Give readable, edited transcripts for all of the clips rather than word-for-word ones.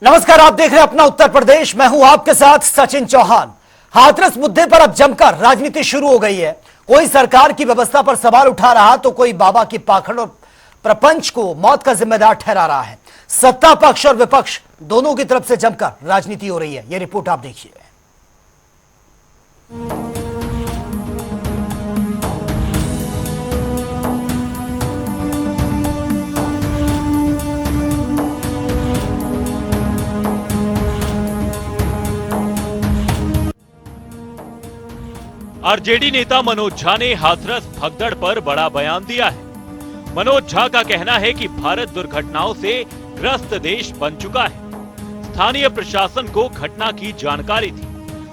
नमस्कार, आप देख रहे हैं अपना उत्तर प्रदेश। मैं हूं आपके साथ सचिन चौहान। हाथरस मुद्दे पर अब जमकर राजनीति शुरू हो गई है। कोई सरकार की व्यवस्था पर सवाल उठा रहा तो कोई बाबा की पाखंड और प्रपंच को मौत का जिम्मेदार ठहरा रहा है। सत्ता पक्ष और विपक्ष दोनों की तरफ से जमकर राजनीति हो रही है। यह रिपोर्ट आप देखिए। आरजेडी नेता मनोज झा ने हाथरस भगदड़ पर बड़ा बयान दिया है। मनोज झा का कहना है कि भारत दुर्घटनाओं से ग्रस्त देश बन चुका है। स्थानीय प्रशासन को घटना की जानकारी थी,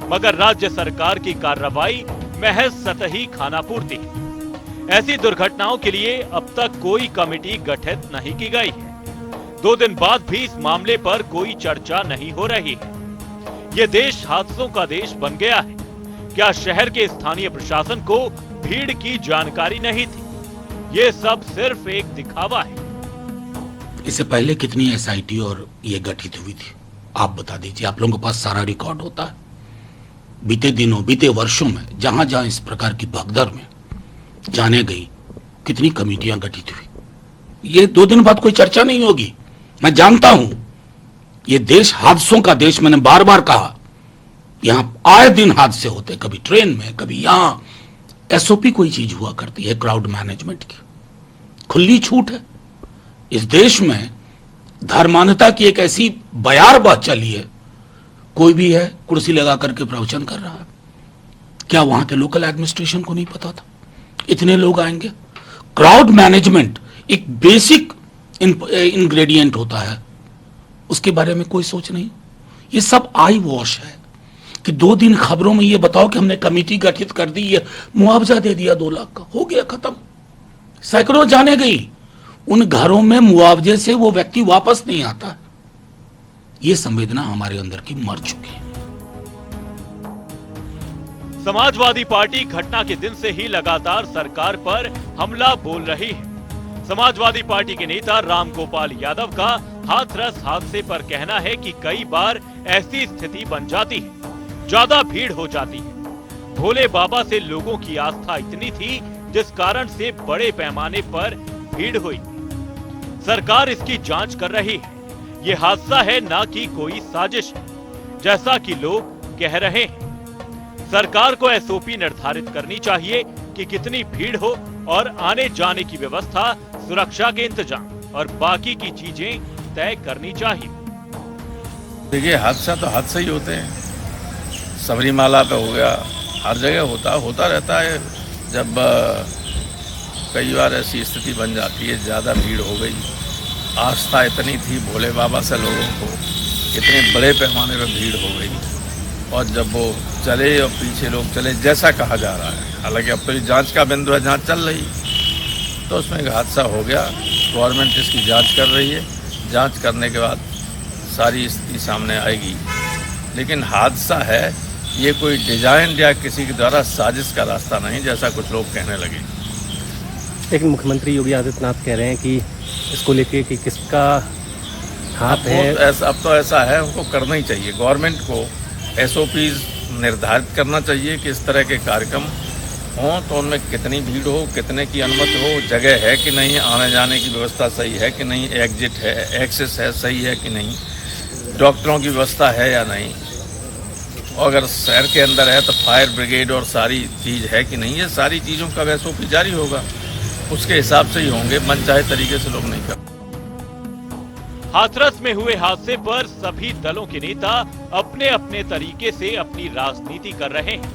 मगर राज्य सरकार की कार्रवाई महज सतही खानापूर्ति है। ऐसी दुर्घटनाओं के लिए अब तक कोई कमेटी गठित नहीं की गई है। 2 दिन बाद भी इस मामले पर कोई चर्चा नहीं हो रही है। ये देश हादसों का देश बन गया है। क्या शहर के स्थानीय प्रशासन को भीड़ की जानकारी नहीं थी? ये सब सिर्फ एक दिखावा है। इससे पहले कितनी एसआईटी और ये गठित हुई थी, आप बता दीजिए। आप लोगों के पास सारा रिकॉर्ड होता है। बीते दिनों, बीते वर्षों में जहां जहां इस प्रकार की भगदड़ में जाने गई, कितनी कमेटियां गठित हुई। ये 2 दिन बाद कोई चर्चा नहीं होगी। मैं जानता हूं ये देश हादसों का देश। मैंने बार बार कहा, यहां आए दिन हादसे होते, कभी ट्रेन में, कभी यहां। एसओपी कोई चीज हुआ करती है क्राउड मैनेजमेंट की, खुली छूट है। इस देश में धर्मान्धता की एक ऐसी बयार बात चली है। कोई भी है कुर्सी लगा करके प्रवचन कर रहा है। क्या वहां के लोकल एडमिनिस्ट्रेशन को नहीं पता था इतने लोग आएंगे? क्राउड मैनेजमेंट एक बेसिक इंग्रेडिएंट होता है, उसके बारे में कोई सोच नहीं। ये सब आई वॉश है कि 2 दिन खबरों में ये बताओ कि हमने कमेटी गठित कर दी है, मुआवजा दे दिया 2 लाख का, हो गया खत्म। सैकड़ों जाने गई। उन घरों में मुआवजे से वो व्यक्ति वापस नहीं आता। ये संवेदना हमारे अंदर की मर चुकी है। समाजवादी पार्टी घटना के दिन से ही लगातार सरकार पर हमला बोल रही है। समाजवादी पार्टी के नेता रामगोपाल यादव का हाथरस हादसे पर कहना है कि कई बार ऐसी स्थिति बन जाती है, ज्यादा भीड़ हो जाती है। भोले बाबा से लोगों की आस्था इतनी थी जिस कारण से बड़े पैमाने पर भीड़ हुई। सरकार इसकी जांच कर रही है। ये हादसा है, ना कि कोई साजिश, जैसा कि लोग कह रहे हैं। सरकार को एसओपी निर्धारित करनी चाहिए कि कितनी भीड़ हो और आने जाने की व्यवस्था, सुरक्षा के इंतजाम और बाकी की चीजें तय करनी चाहिए। देखिए, हादसा तो हादसा ही होते हैं। सबरीमाला पे हो गया, हर जगह होता रहता है। जब कई बार ऐसी स्थिति बन जाती है, ज़्यादा भीड़ हो गई, आस्था इतनी थी भोले बाबा से लोगों को, इतने बड़े पैमाने पर भीड़ हो गई, और जब वो चले और पीछे लोग चले, जैसा कहा जा रहा है, हालांकि अब तो ये जांच का बिंदु है, जांच चल रही, तो उसमें एक हादसा हो गया। गवर्नमेंट इसकी जांच कर रही है। जांच करने के बाद सारी स्थिति सामने आएगी। लेकिन हादसा है, ये कोई डिजाइन या किसी के द्वारा साजिश का रास्ता नहीं, जैसा कुछ लोग कहने लगे। लेकिन मुख्यमंत्री योगी आदित्यनाथ कह रहे हैं कि इसको लेके कि किसका हाथ है। अब तो ऐसा है, उनको करना ही चाहिए। गवर्नमेंट को एसओपीज निर्धारित करना चाहिए कि इस तरह के कार्यक्रम हों तो उनमें कितनी भीड़ हो, कितने की अनुमति हो, जगह है कि नहीं, आने जाने की व्यवस्था सही है कि नहीं, एग्जिट है, एक्सेस है, सही है कि नहीं, डॉक्टरों की व्यवस्था है या नहीं, अगर शहर के अंदर है तो फायर ब्रिगेड और सारी चीज़ है कि नहीं। ये सारी चीज़ों का एसओपी जारी होगा, उसके हिसाब से ही होंगे। मनचाहे तरीके से लोग नहीं कर। हाथरस में हुए हादसे पर सभी दलों के नेता अपने अपने तरीके से अपनी राजनीति कर रहे हैं।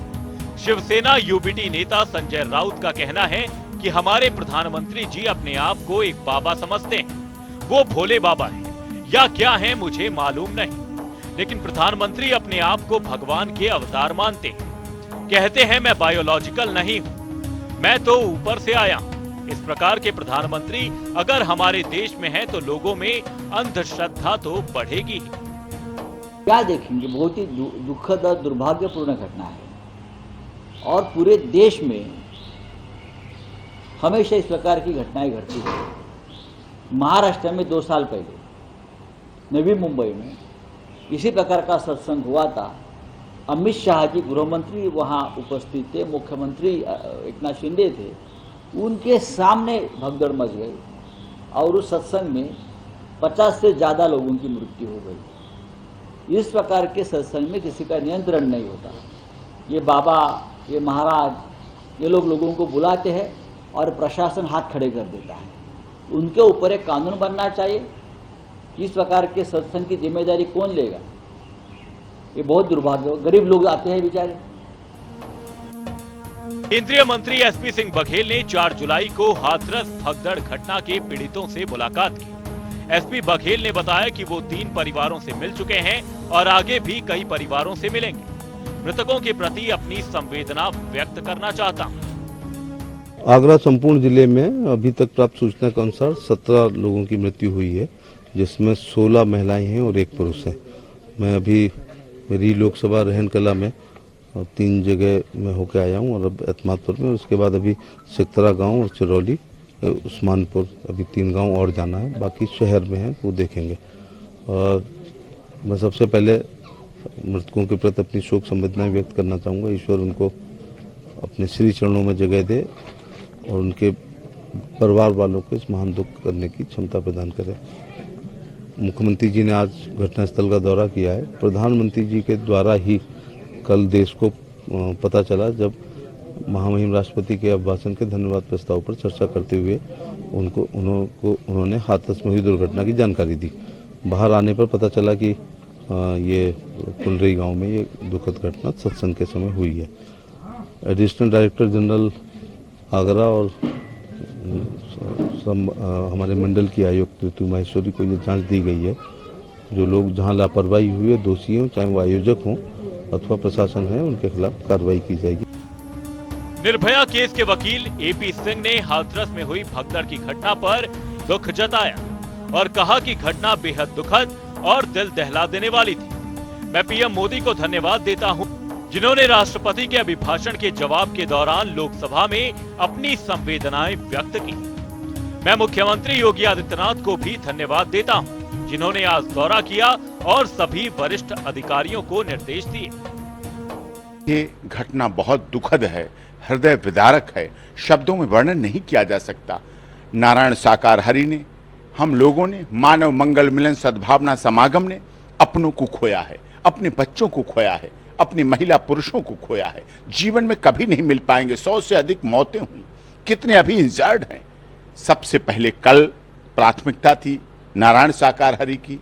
शिवसेना यूबीटी नेता संजय राउत का कहना है कि हमारे प्रधानमंत्री जी अपने आप को एक बाबा समझते हैं। वो भोले बाबा हैं या क्या हैं मुझे मालूम नहीं, लेकिन प्रधानमंत्री अपने आप को भगवान के अवतार मानते हैं। कहते हैं मैं बायोलॉजिकल नहीं हूँ, मैं तो ऊपर से आया हूँ। इस प्रकार के प्रधानमंत्री अगर हमारे देश में हैं तो लोगों में अंधश्रद्धा तो बढ़ेगी। क्या देखेंगे, बहुत ही दुखद और दुर्भाग्यपूर्ण घटना है और पूरे देश में हमेशा इस प्रकार की घटनाएं घटती है। महाराष्ट्र में 2 साल पहले नवी मुंबई में इसी प्रकार का सत्संग हुआ था। अमित शाह जी गृह मंत्री वहाँ उपस्थित थे, मुख्यमंत्री एकनाथ शिंदे थे, उनके सामने भगदड़ मच गई और उस सत्संग में 50 से ज़्यादा लोगों की मृत्यु हो गई। इस प्रकार के सत्संग में किसी का नियंत्रण नहीं होता। ये बाबा, ये महाराज, ये लोग लोगों को बुलाते हैं और प्रशासन हाथ खड़े कर देता है। उनके ऊपर एक कानून बनना चाहिए। इस प्रकार के सत्संग की जिम्मेदारी कौन लेगा? ये बहुत दुर्भाग्य। गरीब लोग आते हैं बेचारे। केंद्रीय मंत्री एसपी सिंह बघेल ने 4 जुलाई को हाथरस भगदड़ घटना के पीड़ितों से मुलाकात की। एसपी बघेल ने बताया कि वो 3 परिवारों से मिल चुके हैं और आगे भी कई परिवारों से मिलेंगे। मृतकों के प्रति अपनी संवेदना व्यक्त करना चाहता हूँ। आगरा संपूर्ण जिले में अभी तक प्राप्त सूचना के अनुसार 17 लोगों की मृत्यु हुई है, जिसमें 16 महिलाएं हैं और 1 पुरुष है। मैं अभी मेरी लोकसभा रहन कला में 3 जगह में होकर आया हूँ और अब एतमादपुर में, उसके बाद अभी सिकतरा गांव और चिरौली, उस्मानपुर, अभी 3 गांव और जाना है, बाकी शहर में है वो देखेंगे। और मैं सबसे पहले मृतकों के प्रति अपनी शोक संवेदनाएं व्यक्त करना चाहूँगा। ईश्वर उनको अपने श्री चरणों में जगह दे और उनके परिवार वालों को इस महान दुख करने की क्षमता प्रदान करे। मुख्यमंत्री जी ने आज घटनास्थल का दौरा किया है। प्रधानमंत्री जी के द्वारा ही कल देश को पता चला जब महामहिम राष्ट्रपति के अभिभाषण के धन्यवाद प्रस्ताव पर चर्चा करते हुए उन्होंने हाथरस में हुई दुर्घटना की जानकारी दी। बाहर आने पर पता चला कि ये कुंडरी गांव में ये दुखद घटना सत्संग के समय हुई है। एडिशनल डायरेक्टर जनरल आगरा और हमारे मंडल की आयुक्त ऋतु माहेश्वरी को ये जांच दी गई है। जो लोग जहां लापरवाही हुई है, दोषी हों, चाहे वो आयोजक हों अथवा प्रशासन है, उनके खिलाफ कार्रवाई की जाएगी। निर्भया केस के वकील एपी सिंह ने हाथरस में हुई भगदड़ की घटना पर दुख जताया और कहा कि घटना बेहद दुखद और दिल दहला देने वाली थी। मैं पीएम मोदी को धन्यवाद देता हूं, जिन्होंने राष्ट्रपति के अभिभाषण के जवाब के दौरान लोकसभा में अपनी संवेदनाएं व्यक्त की। मैं मुख्यमंत्री योगी आदित्यनाथ को भी धन्यवाद देता हूं, जिन्होंने आज दौरा किया और सभी वरिष्ठ अधिकारियों को निर्देश दिए। ये घटना बहुत दुखद है, हृदय विदारक है, शब्दों में वर्णन नहीं किया जा सकता। नारायण साकार हरि ने, हम लोगों ने, मानव मंगल मिलन सद्भावना समागम ने अपनों को खोया है, अपने बच्चों को खोया है, अपनी महिला पुरुषों को खोया है। जीवन में कभी नहीं मिल पाएंगे। 100 से अधिक मौतें हुई, कितने अभी इंजर्ड हैं। सबसे पहले कल प्राथमिकता थी नारायण साकार हरि की,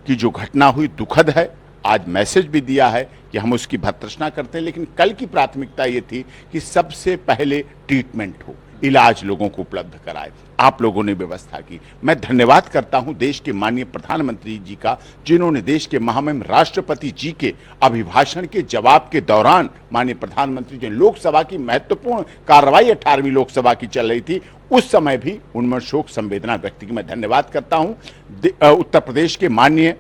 कि जो घटना हुई दुखद है। आज मैसेज भी दिया है कि हम उसकी भर्त्सना करते हैं, लेकिन कल की प्राथमिकता ये थी कि सबसे पहले ट्रीटमेंट हो, इलाज लोगों को उपलब्ध कराए। आप लोगों ने व्यवस्था की। मैं धन्यवाद करता हूं देश के माननीय प्रधानमंत्री जी का, जिन्होंने देश के महामहिम राष्ट्रपति जी के अभिभाषण के जवाब के दौरान माननीय प्रधानमंत्री जी लोकसभा की महत्वपूर्ण कार्रवाई 18वीं लोकसभा की चल रही थी, उस समय भी उनमें शोक संवेदना व्यक्त की। मैं धन्यवाद करता हूं उत्तर प्रदेश के माननीय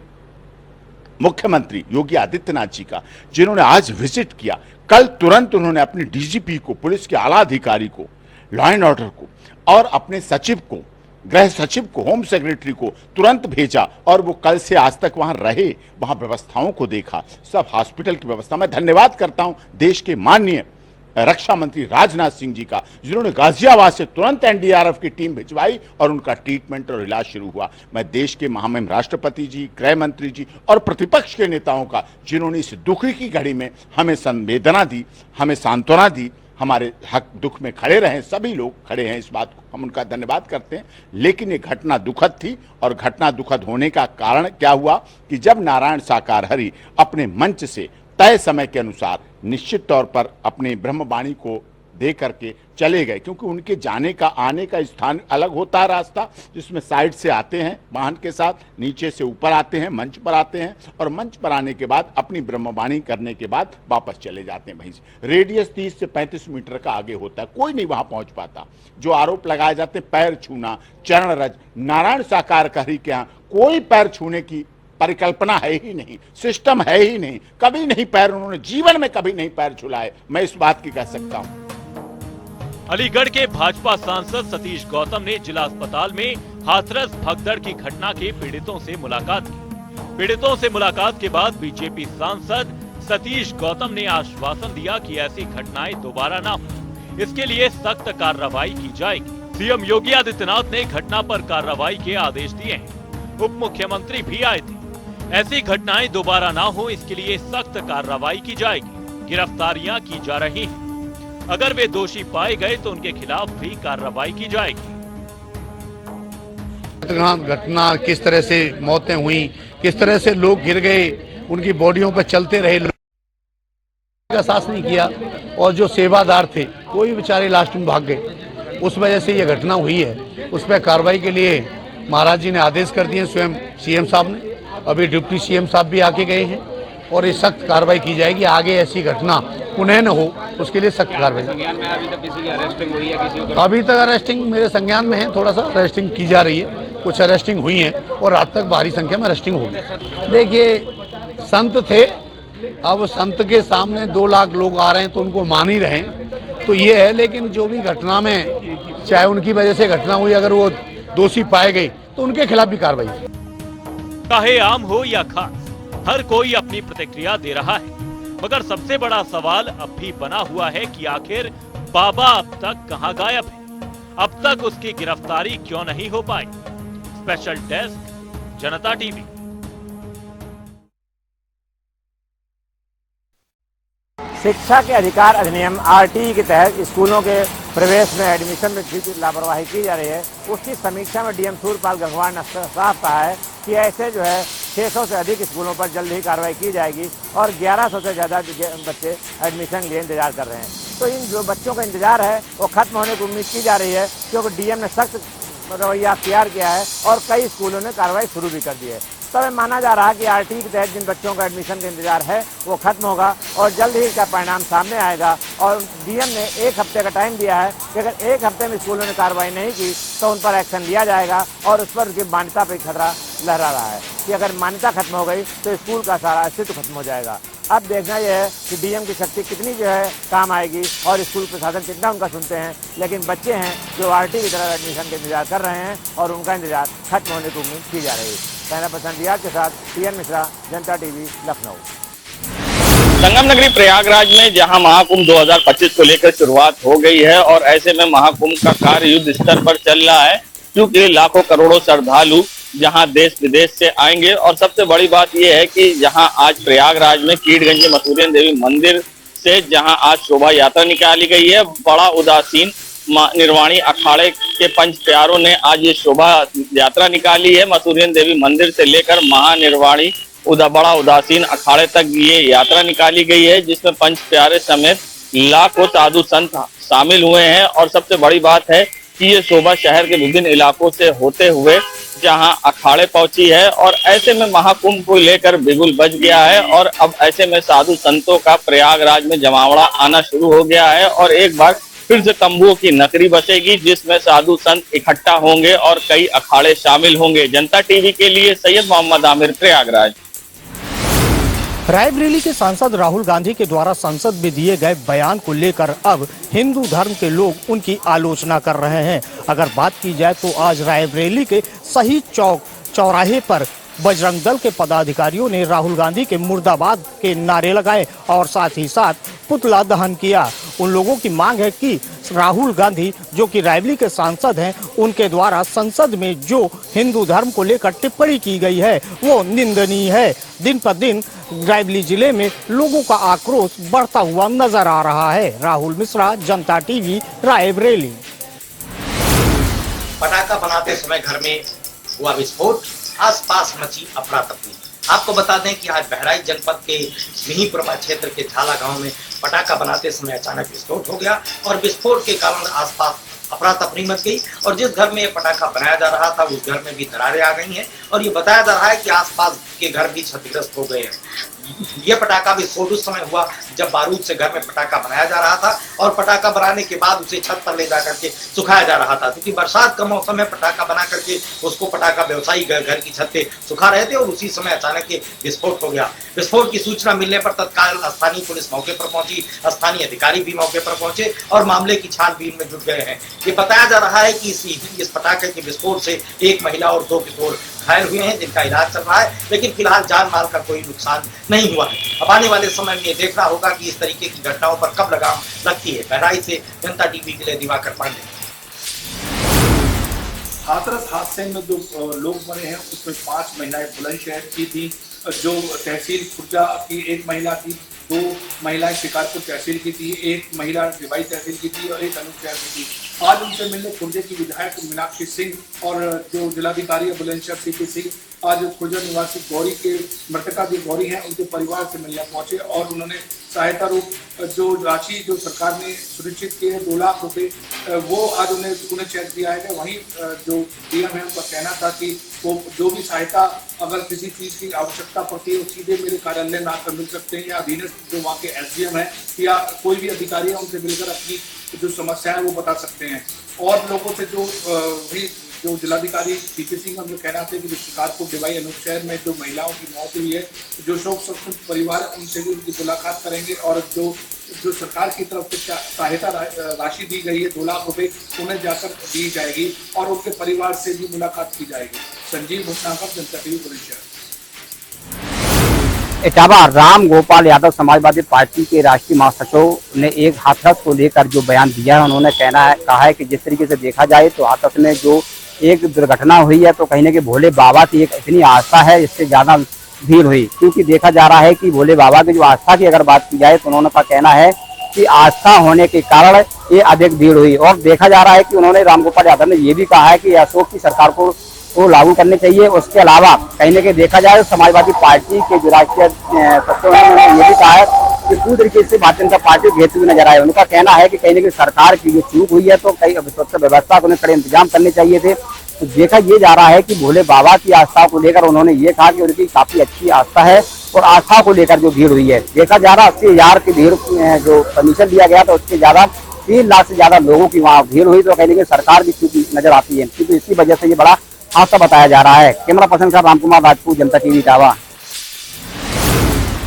मुख्यमंत्री योगी आदित्यनाथ जी का, जिन्होंने आज विजिट किया। कल तुरंत उन्होंने अपने डीजीपी को, पुलिस के आला अधिकारी को, लॉ एंड ऑर्डर को और अपने सचिव को, गृह सचिव को, होम सेक्रेटरी को तुरंत भेजा और वो कल से आज तक वहां रहे, वहां व्यवस्थाओं को देखा, सब हॉस्पिटल की व्यवस्था। मैं धन्यवाद करता हूं देश के माननीय रक्षा मंत्री राजनाथ सिंह जी का, जिन्होंने गाजियाबाद से तुरंत एनडीआरएफ की टीम भिजवाई और उनका ट्रीटमेंट और इलाज शुरू हुआ। मैं देश के महामहिम राष्ट्रपति जी, गृह मंत्री जी और प्रतिपक्ष के नेताओं का, जिन्होंने इस दुख की घड़ी में हमें संवेदना दी, हमें सांत्वना दी, हमारे हक दुख में खड़े रहे। सभी लोग खड़े हैं, इस बात को हम उनका धन्यवाद करते हैं। लेकिन ये घटना दुखद थी और घटना दुखद होने का कारण क्या हुआ कि जब नारायण साकार हरि अपने मंच से तय समय के अनुसार निश्चित तौर पर अपने ब्रह्मवाणी को दे करके चले गए, क्योंकि उनके जाने का आने का स्थान अलग होता है, रास्ता जिसमें साइड से आते हैं वाहन के साथ, नीचे से ऊपर आते हैं, मंच पर आते हैं और मंच पर आने के बाद अपनी ब्रह्मवाणी करने के बाद वापस चले जाते हैं। वहीं से रेडियस 30 से 35 मीटर का आगे होता है, कोई नहीं वहां पहुंच पाता। जो आरोप लगाए जाते हैं पैर छूना, चरण रज, नारायण साकार हरि के यहाँ कोई पैर छूने की परिकल्पना है ही नहीं, सिस्टम है ही नहीं। कभी नहीं पैर, उन्होंने जीवन में कभी नहीं पैर छुलाए, मैं इस बात की कह सकता हूं। अलीगढ़ के भाजपा सांसद सतीश गौतम ने जिला अस्पताल में हाथरस भगदड़ की घटना के पीड़ितों से मुलाकात की। पीड़ितों से मुलाकात के बाद बीजेपी सांसद सतीश गौतम ने आश्वासन दिया कि ऐसी घटनाएं दोबारा ना हो, इसके लिए सख्त कार्रवाई की जाएगी। सीएम योगी आदित्यनाथ ने घटना पर कार्रवाई के आदेश दिए हैं। उप मुख्यमंत्री भी आए थे। ऐसी घटनाएं दोबारा ना हो, इसके लिए सख्त कार्रवाई की जाएगी। गिरफ्तारियां की जा रही हैं। अगर वे दोषी पाए गए तो उनके खिलाफ भी कार्रवाई की जाएगी। घटना किस तरह से मौतें हुई, किस तरह से लोग गिर गए, उनकी बॉडियों पर चलते रहे, का साहस नहीं किया और जो सेवादार थे वो भी बेचारे लास्ट में भाग गए। उस वजह से ये घटना हुई है। उस पर कार्रवाई के लिए महाराज जी ने आदेश कर दिए, स्वयं सीएम साहब ने, अभी डिप्टी सीएम साहब भी आके गए हैं और ये सख्त कार्रवाई की जाएगी। आगे ऐसी घटना पुनः न हो उसके लिए सख्त कार्रवाई। अभी तक अरेस्टिंग मेरे संज्ञान में है, थोड़ा सा अरेस्टिंग की जा रही है, कुछ अरेस्टिंग हुई है और रात तक भारी संख्या में अरेस्टिंग होगी। देखिए, संत थे, अब संत के सामने 2 लाख लोग आ रहे हैं तो उनको मान ही रहे हैं, तो ये है। लेकिन जो भी घटना में चाहे उनकी वजह से घटना हुई, अगर वो दोषी पाए गए तो उनके खिलाफ भी कार्रवाई। चाहे आम हो या खास, हर कोई अपनी प्रतिक्रिया दे रहा है, मगर सबसे बड़ा सवाल अब भी बना हुआ है कि आखिर बाबा अब तक कहां गायब है? अब तक उसकी गिरफ्तारी क्यों नहीं हो पाई? स्पेशल डेस्क, जनता टीवी। शिक्षा के अधिकार अधिनियम आरटीई के तहत स्कूलों के प्रवेश में एडमिशन में जो लापरवाही की जा रही है, उसकी समीक्षा में डीएम सूर्यपाल गंगवार ने साफ कहा है कि ऐसे जो है 600 से अधिक स्कूलों पर जल्द ही कार्रवाई की जाएगी और 1100 से ज़्यादा बच्चे एडमिशन लिए इंतजार कर रहे हैं। तो इन जो बच्चों का इंतजार है वो खत्म होने की उम्मीद की जा रही है, क्योंकि डीएम ने सख्त रवैया अख्तियार किया है और कई स्कूलों ने कार्रवाई शुरू भी कर दी है। तब माना जा रहा है कि आरटीई के तहत जिन बच्चों का एडमिशन का इंतजार है वो खत्म होगा और जल्द ही इसका परिणाम सामने आएगा। और डीएम ने 1 हफ्ते का टाइम दिया है कि अगर 1 हफ्ते में स्कूलों ने कार्रवाई नहीं की तो उन पर एक्शन लिया जाएगा और उस पर उनकी मान्यता पर खतरा लहरा रहा है कि अगर मान्यता खत्म हो गई तो स्कूल का सारा अस्तित्व खत्म हो जाएगा। अब देखना यह है कि डीएम की शक्ति कितनी जो है काम आएगी और स्कूल प्रशासन कितना उनका सुनते हैं। लेकिन बच्चे हैं जो आरटीई की तरह एडमिशन का इंतजार कर रहे हैं और उनका इंतजार खत्म होने की उम्मीद की जा रही है। कैमरा पर्सन रियाज के साथ पीएन मिश्रा, जनता टीवी, लखनऊ। संगम नगरी प्रयागराज में जहां महाकुंभ 2025 को लेकर शुरुआत हो गई है और ऐसे में महाकुंभ का कार्य युद्ध स्तर पर चल रहा है, क्योंकि लाखों करोड़ों श्रद्धालु जहां देश विदेश से आएंगे। और सबसे बड़ी बात यह है कि जहां आज प्रयागराज में कीटगंज मसूरियन देवी मंदिर से जहां आज शोभा यात्रा निकाली गई है, बड़ा उदासीन निर्वाणी अखाड़े के पंच प्यारों ने आज ये शोभा यात्रा निकाली है। मसूरियन देवी मंदिर से लेकर महानिर्वाणी बड़ा उदासीन अखाड़े तक ये यात्रा निकाली गई है, जिसमें पंच प्यारे समेत लाखों साधु संत शामिल हुए हैं। और सबसे बड़ी बात है कि ये शोभा शहर के विभिन्न इलाकों से होते हुए जहां अखाड़े पहुंची है और ऐसे में महाकुंभ को लेकर बिगुल बज गया है। और अब ऐसे में साधु संतों का प्रयागराज में जमावड़ा आना शुरू हो गया है और एक बार फिर से तंबुओं की नगरी बसेगी, जिसमें साधु संत इकट्ठा होंगे और कई अखाड़े शामिल होंगे। जनता टीवी के लिए सैयद मोहम्मद आमिर, प्रयागराज। रायबरेली के सांसद राहुल गांधी के द्वारा संसद में दिए गए बयान को लेकर अब हिंदू धर्म के लोग उनकी आलोचना कर रहे हैं। अगर बात की जाए तो आज रायबरेली के शहीद चौक चौराहे पर बजरंग दल के पदाधिकारियों ने राहुल गांधी के मुर्दाबाद के नारे लगाए और साथ ही साथ पुतला दहन किया। उन लोगों की मांग है कि राहुल गांधी जो कि रायबरेली के सांसद हैं, उनके द्वारा संसद में जो हिंदू धर्म को लेकर टिप्पणी की गई है वो निंदनीय है। दिन पर दिन रायबरेली जिले में लोगों का आक्रोश बढ़ता हुआ नजर आ रहा है। राहुल मिश्रा, जनता टीवी, रायबरेली। पटाखा बनाते समय घर में हुआ विस्फोट, आसपास मची अफरा तफरी। आपको बता दें कि आज बहराइच जनपद के मिहींपुरमा क्षेत्र के झाला गांव में पटाखा बनाते समय अचानक विस्फोट हो गया और विस्फोट के कारण आसपास अफरा तफरी मच गई और जिस घर में ये पटाखा बनाया जा रहा था उस घर में भी दरारें आ गई हैं और ये बताया जा रहा है कि आसपास के घर भी क्षतिग्रस्त हो गए हैं। यह पटाखा विस्फोट उस समय हुआ जब बारूद से घर में पटाखा बनाया जा रहा था और पटाखा बनाने के बाद उसे छत पर ले जाकर के सुखाया जा रहा था, क्योंकि बरसात का मौसम है। पटाखा बना करके उसको पटाखा व्यवसायी घर की छत पे सुखा रहे थे और उसी समय अचानक ये विस्फोट हो गया। विस्फोट की सूचना मिलने पर तत्काल स्थानीय पुलिस मौके पर पहुंची, स्थानीय अधिकारी भी मौके पर पहुंचे और मामले की छानबीन में जुट गए हैं। ये बताया जा रहा है कि इस पटाखे के विस्फोट से एक महिला और 2 किशोर घायल हुए हैं जिनका इलाज चल रहा है, लेकिन फिलहाल जान माल का कोई नुकसान नहीं हुआ है। अब आने वाले समय में ये देखना होगा कि इस तरीके की घटनाओं पर कब लगाम लगती है। बहराइच से जनता टीवी के लिए दिवाकर पांडे। हाथरस हादसे में जो लोग मरे हैं उसमें 5 महिलाएं बुलंदशहर की थी, जो तहसील खुर्जा की एक महिला थी, 2 महिलाएं शिकारपुर तहसील की थी, 1 महिला रिवाई तहसील की थी और 1 अनूपशहर की थी। आज उनसे मिलने खुर्जे की विधायक मीनाक्षी सिंह और जो जिलाधिकारी बुलंदशहर सीपी सिंह आज खुर्जा निवासी गौरी के मृतका जो गौरी हैं उनके परिवार से मिलने पहुंचे और उन्होंने सहायता रूप जो राशि जो सरकार ने सुनिश्चित की है 2 लाख रुपए, वो आज उन्हें चेक दिया है। वहीं जो डीएम है उनका कहना था कि वो जो भी सहायता अगर किसी चीज़ की आवश्यकता पड़ती है वो सीधे मेरे कार्यालय में आकर मिल सकते हैं या अधीनस्थ जो वहाँ के एसडीएम है या कोई भी अधिकारी है उनसे मिलकर अपनी जो समस्या है वो बता सकते हैं। और लोगों से जो जिलाधिकारी पीपी सिंह का कहना था कि जो शिकारपुर डिवाई अनूपशहर में जो महिलाओं की मौत हुई है, जो शोक संतप्त परिवार उनसे भी उनकी मुलाकात करेंगे और जो सरकार की तरफ से सहायता राशि दी गई है 2 लाख रुपए उन्हें जाकर दी जाएगी और उनके परिवार से भी मुलाकात की जाएगी। संजीव भटनागर, जनता टीवी बुलंदशहर। इटावा राम गोपाल यादव समाजवादी पार्टी के राष्ट्रीय महासचिव ने एक हाथरस को लेकर जो बयान दिया है, उन्होंने कहा है कि जिस तरीके से देखा जाए तो हाथरस में जो एक दुर्घटना हुई है तो कहीं ना कहीं भोले बाबा की एक इतनी आस्था है, इससे ज्यादा भीड़ हुई, क्योंकि देखा जा रहा है कि भोले बाबा की जो आस्था की अगर बात की जाए तो उन्होंने का कहना है कि आस्था होने के कारण ये अधिक भीड़ हुई। और देखा जा रहा है कि उन्होंने रामगोपाल यादव ने ये भी कहा है कि अशोक की सरकार को लागू करने चाहिए। उसके अलावा कहीं ना कहीं देखा जाए तो समाजवादी पार्टी के जो राष्ट्रीय सचिव हैं उन्होंने ये भी कहा है कि पूरी तरीके से भारतीय जनता पार्टी घेरते हुए नजर आए। उनका कहना है कि कहीं ना कहीं सरकार की जो चूक हुई है तो कई सुरक्षा व्यवस्था को उन्हें कड़े इंतजाम करने चाहिए थे। तो देखा ये जा रहा है कि भोले बाबा की आस्था को लेकर उन्होंने ये कहा कि उनकी काफी अच्छी आस्था है और आस्था को लेकर जो भीड़ हुई है, देखा जा रहा 80,000 की भीड़ जो परमिशन दिया गया था उससे ज्यादा 3 लाख से ज्यादा लोगों की वहाँ भीड़ हुई। तो कहीं ना कहीं सरकार की चूक नजर आती है, क्योंकि इसी वजह से ये बड़ा हादसा बताया जा रहा है। कैमरा पर्सन साहब रामकुमार राजपूत, जनता टीवी इटावा।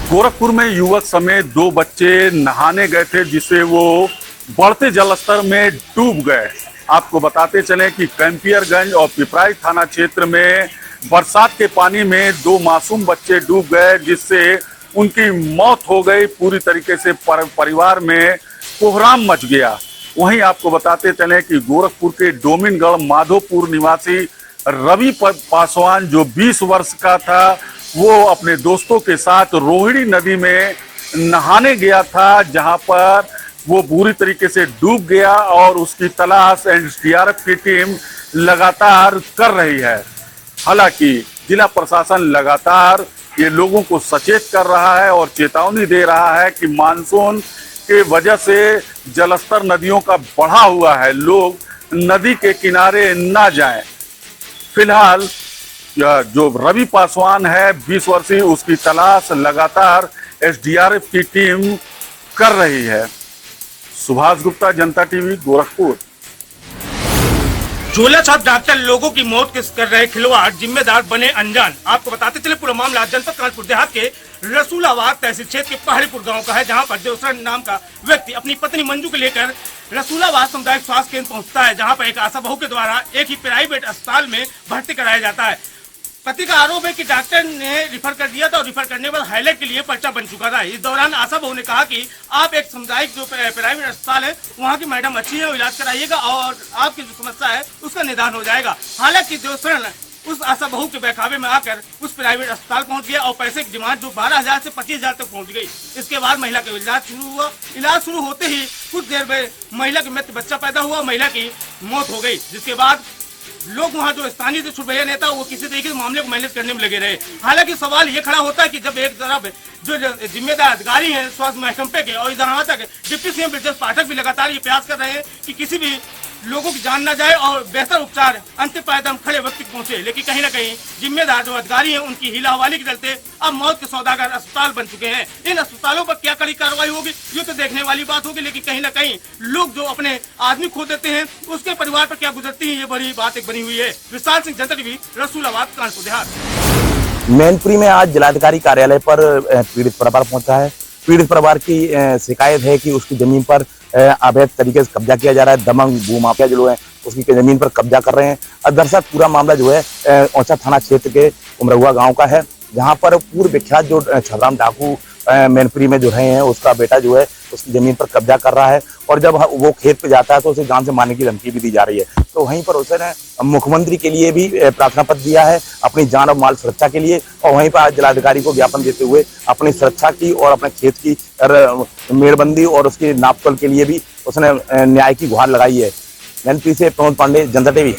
गोरखपुर में युवक समेत 2 बच्चे नहाने गए थे जिससे वो बढ़ते जलस्तर में डूब गए। आपको बताते चलें कि कैंपियरगंज और पिपराइच थाना क्षेत्र में बरसात के पानी में 2 मासूम बच्चे डूब गए जिससे उनकी मौत हो गई। पूरी तरीके से परिवार में कोहराम मच गया। वहीं आपको बताते चलें कि गोरखपुर के डोमिनगढ़ माधोपुर निवासी रवि पासवान जो 20 वर्ष का था, वो अपने दोस्तों के साथ रोहिणी नदी में नहाने गया था, जहां पर वो बुरी तरीके से डूब गया और उसकी तलाश एनडीआरएफ की टीम लगातार कर रही है। हालांकि जिला प्रशासन लगातार ये लोगों को सचेत कर रहा है और चेतावनी दे रहा है कि मानसून के वजह से जलस्तर नदियों का बढ़ा हुआ है, लोग नदी के किनारे ना जाएं। फिलहाल जो रवि पासवान है 20 वर्षीय, उसकी तलाश लगातार एसडीआरएफ की टीम कर रही है। सुभाष गुप्ता, जनता टीवी, गोरखपुर। झोला छाप डॉक्टर लोगों की मौत के कर रहे खिलवाड़, जिम्मेदार बने अनजान। आपको बताते चले पूरा मामला जनपद कानपुर देहात के रसूलाबाद तहसील क्षेत्र के पहाड़ीपुर गांव का है, जहां पर देवसरण नाम का व्यक्ति अपनी पत्नी मंजू को लेकर रसूलाबाद सामुदायिक स्वास्थ्य केंद्र पहुंचता है, जहां पर एक आशा बहू के द्वारा एक ही प्राइवेट अस्पताल में भर्ती कराया जाता है। पति का आरोप है कि डॉक्टर ने रिफर कर दिया था और रिफर करने पर हाईलाइट के लिए पर्चा बन चुका था। इस दौरान आशा बहू ने कहा कि आप एक सामुदायिक जो प्राइवेट अस्पताल है वहाँ की मैडम अच्छी है, इलाज कराइएगा और आपकी जो समस्या है उसका निदान हो जाएगा। हालांकि देवसरण उस आशा बहू के बहकावे में आकर उस प्राइवेट अस्पताल पहुंच गया और पैसे की डिमांड जो 12,000 से 25,000 तक पहुंच गई। इसके बाद महिला का इलाज शुरू हुआ। इलाज शुरू होते ही कुछ देर में महिला के मृत बच्चा पैदा हुआ, महिला की मौत हो गई। जिसके बाद लोग वहाँ जो स्थानीय जो छुटभैया नेता वो किसी तरीके से मामले को मैनेज करने में लगे रहे। हालांकि सवाल ये खड़ा होता है कि जब एक तरफ जो जिम्मेदार अधिकारी हैं स्वास्थ्य महकमे के और इधर तक डिप्टी सीएम ब्रजेश पाठक भी लगातार ये प्रयास कर रहे हैं कि किसी भी लोगों की जान न जाए और बेहतर उपचार अंतिम पायदान खड़े व्यक्ति पहुंचे, लेकिन कहीं ना कहीं जिम्मेदार जो अधिकारी हैं उनकी हीला हवाली के चलते अब मौत के सौदागर अस्पताल बन चुके हैं। इन अस्पतालों पर क्या कड़ी कार्रवाई होगी ये तो देखने वाली बात होगी, लेकिन कहीं ना कहीं लोग जो अपने आदमी खो देते हैं उसके परिवार पर क्या गुजरती है ये बड़ी बात एक बनी हुई है। विशाल सिंह, जनता टीवी, रसूलाबाद, कानपुर देहात। मैनपुरी में आज जिलाधिकारी कार्यालय पर पीड़ित परिवार पहुंचा है। पीड़ित परिवार की शिकायत है कि उसकी जमीन पर अवैध तरीके से कब्जा किया जा रहा है। दमंग भूमाफिया जो है उसकी जमीन पर कब्जा कर रहे हैं। और दरअसल पूरा मामला जो है औंचा थाना क्षेत्र के उमरहुआ गांव का है, जहां पर पूर्व विख्यात जो छबराम डाकू मैनपुरी में जो रहे हैं उसका बेटा जो है उसकी जमीन पर कब्जा कर रहा है, और जब वो खेत पे जाता है तो उसे जान से मारने की धमकी भी दी जा रही है। तो वहीं पर उसने मुख्यमंत्री के लिए भी प्रार्थना पत्र दिया है अपनी जान और माल सुरक्षा के लिए, और वहीं पर आज जिलाधिकारी को ज्ञापन देते हुए अपनी सुरक्षा की और अपने खेत की मेड़बंदी और उसकी नापतोल के लिए भी उसने न्याय की गुहार लगाई है। एनपी से प्रमोद पांडे, जनता टीवी।